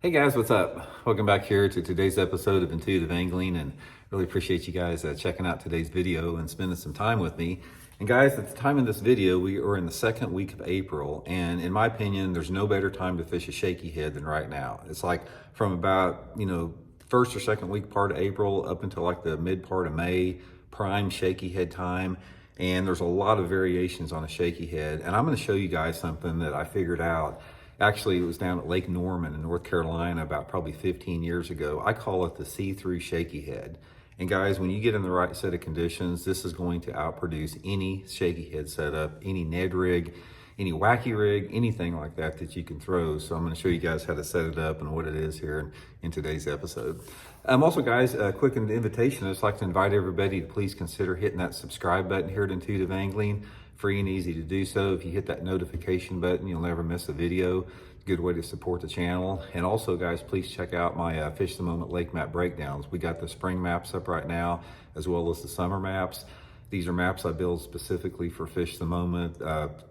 Hey guys, what's up? Welcome back here to today's episode of Intuitive Angling, and really appreciate you guys checking out today's video and spending some time with me. And guys, at the time of this video, we are in the second week of April, and in my opinion, there's no better time to fish a shaky head than right now. It's like from about, first or second week part of April up until like the mid part of May, prime shaky head time. And there's a lot of variations on a shaky head. And I'm going to show you guys something that I figured out. Actually, it was down at Lake Norman in North Carolina about probably 15 years ago. I call it the see-through shaky head. And guys, when you get in the right set of conditions, this is going to outproduce any shaky head setup, any Ned rig, any wacky rig, anything like that that you can throw. So I'm going to show you guys how to set it up and what it is here in today's episode. Also, guys, a quick invitation. I'd just like to invite everybody to please consider hitting that subscribe button here at Intuitive Angling. Free and easy to do so. If you hit that notification button, you'll never miss a video. Good way to support the channel. And also, guys, please check out my Fish the Moment lake map breakdowns. We got the spring maps up right now, as well as the summer maps. These are maps I build specifically for Fish the Moment.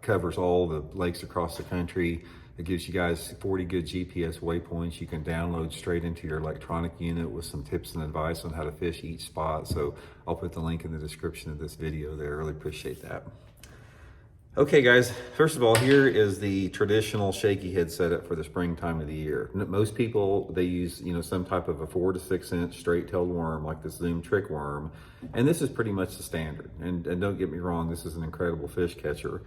Covers all the lakes across the country. It gives you guys 40 good GPS waypoints you can download straight into your electronic unit with some tips and advice on how to fish each spot. So I'll put the link in the description of this video there. Really appreciate that. Okay guys, first of all, here is the traditional shaky head setup for the springtime of the year. Most people, they use, some type of a 4 to 6 inch straight-tailed worm like the Zoom trick worm. And this is pretty much the standard. And don't get me wrong, this is an incredible fish catcher.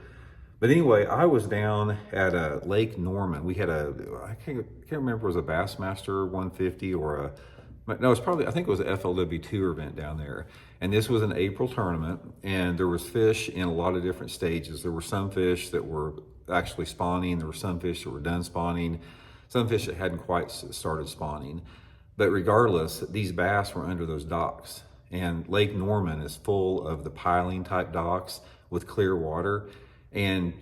But anyway, I was down at Lake Norman. We had I can't remember if it was a Bassmaster 150 or no, it's probably, I think it was a FLW tour event down there. And this was an April tournament, and there was fish in a lot of different stages. There were some fish that were actually spawning. There were some fish that were done spawning. Some fish that hadn't quite started spawning. But regardless, these bass were under those docks. And Lake Norman is full of the piling type docks with clear water and,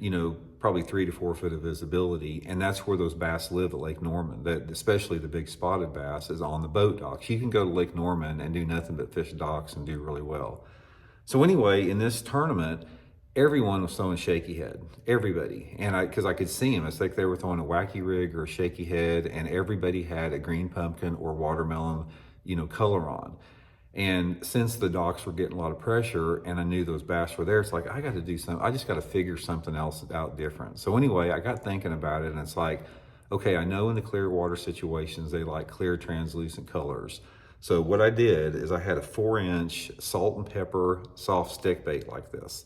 probably 3 to 4 foot of visibility. And that's where those bass live at Lake Norman. That, especially the big spotted bass, is on the boat docks. You can go to Lake Norman and do nothing but fish docks and do really well. So anyway, in this tournament, everyone was throwing shaky head, everybody. And because I could see them, it's like they were throwing a wacky rig or a shaky head, and everybody had a green pumpkin or watermelon, color on. And since the docks were getting a lot of pressure and I knew those bass were there, it's like, I got to do something. I just got to figure something else out different. So anyway, I got thinking about it, and it's like, okay, I know in the clear water situations, they like clear translucent colors. So what I did is I had a 4-inch salt and pepper soft stick bait like this,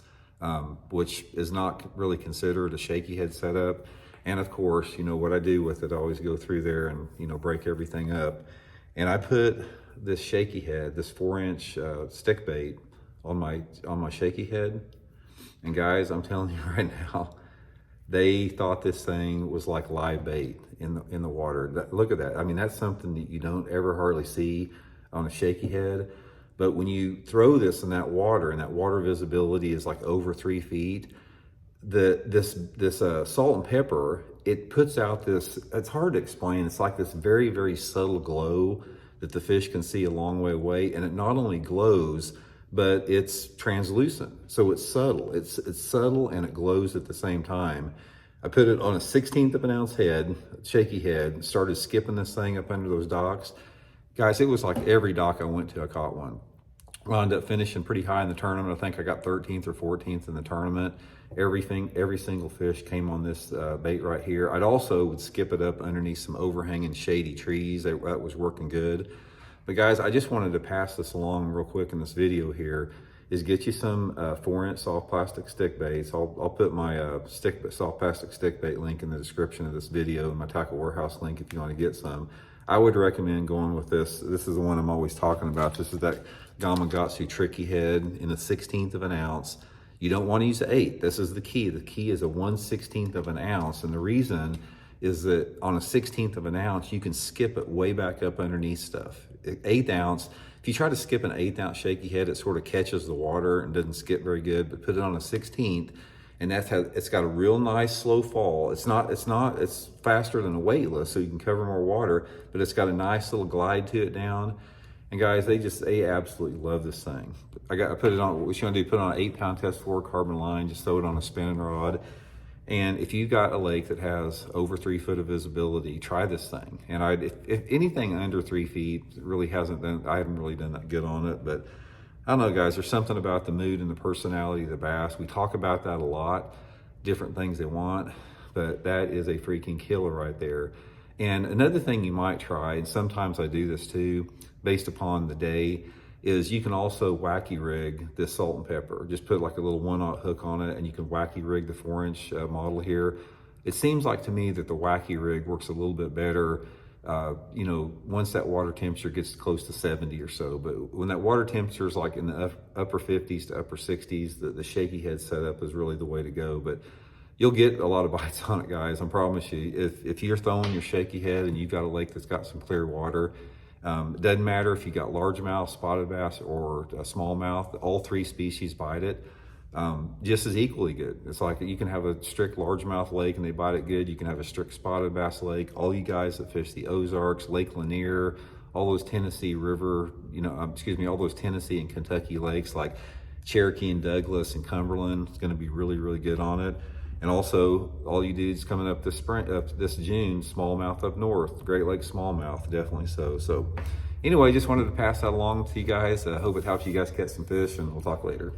which is not really considered a shaky head setup. And of course, what I do with it, I always go through there and, break everything up. And I put this shaky head, this 4-inch stick bait on my shaky head. And guys, I'm telling you right now, they thought this thing was like live bait in the water. Look at that. I mean, that's something that you don't ever hardly see on a shaky head. But when you throw this in that water, and that water visibility is like over 3 feet, this salt and pepper, it puts out this, it's hard to explain. It's like this very, very subtle glow that the fish can see a long way away. And it not only glows, but it's translucent. So it's subtle. It's subtle and it glows at the same time. I put it on a 1/16 of an ounce head, shaky head, started skipping this thing up under those docks. Guys, it was like every dock I went to, I caught one. Wound up finishing pretty high in the tournament. I think I got 13th or 14th in the tournament. Every single fish came on this bait right here. I'd also would skip it up underneath some overhanging shady trees. That was working good. But guys, I just wanted to pass this along real quick in this video here, is get you some 4-inch soft plastic stick baits. I'll put my soft plastic stick bait link in the description of this video, and my Tackle Warehouse link if you want to get some. I would recommend going with this. This is the one I'm always talking about. This is that Gamakatsu tricky head in a 1/16 of an ounce. You don't want to use an 8. This is the key. The key is a 1/16 of an ounce. And the reason is that on a 1/16 of an ounce, you can skip it way back up underneath stuff. 1/8 ounce, if you try to skip an 1/8 ounce shaky head, it sort of catches the water and doesn't skip very good. But put it on a 1/16, and it's got a real nice slow fall. It's faster than a weightless, so you can cover more water, but it's got a nice little glide to it down. And guys, they absolutely love this thing. I put it on, what you want to do, put it on an 8-pound test 4 carbon line, just throw it on a spinning rod. And if you got a lake that has over 3 foot of visibility, try this thing. And if anything under 3 feet really hasn't done, I haven't really done that good on it, but I don't know, guys, there's something about the mood and the personality of the bass. We talk about that a lot, different things they want, but that is a freaking killer right there. And another thing you might try, and sometimes I do this too, based upon the day, is you can also wacky rig this salt and pepper. Just put like a little 1/0 hook on it, and you can wacky rig the 4-inch model here. It seems like to me that the wacky rig works a little bit better, you know, once that water temperature gets close to 70 or so. But when that water temperature is like in the upper 50s to upper 60s, the shaky head setup is really the way to go. But you'll get a lot of bites on it, guys. I promise you. If you're throwing your shaky head and you've got a lake that's got some clear water, it doesn't matter if you got largemouth, spotted bass, or smallmouth. All 3 species bite it just as equally good. It's like you can have a strict largemouth lake and they bite it good. You can have a strict spotted bass lake. All you guys that fish the Ozarks, Lake Lanier, all those Tennessee River, you know, all those Tennessee and Kentucky lakes like Cherokee and Douglas and Cumberland, it's going to be really, really good on it. And also, all you dudes coming up this June, smallmouth up north, Great Lakes smallmouth, definitely so. So anyway, just wanted to pass that along to you guys. I hope it helps you guys catch some fish, and we'll talk later.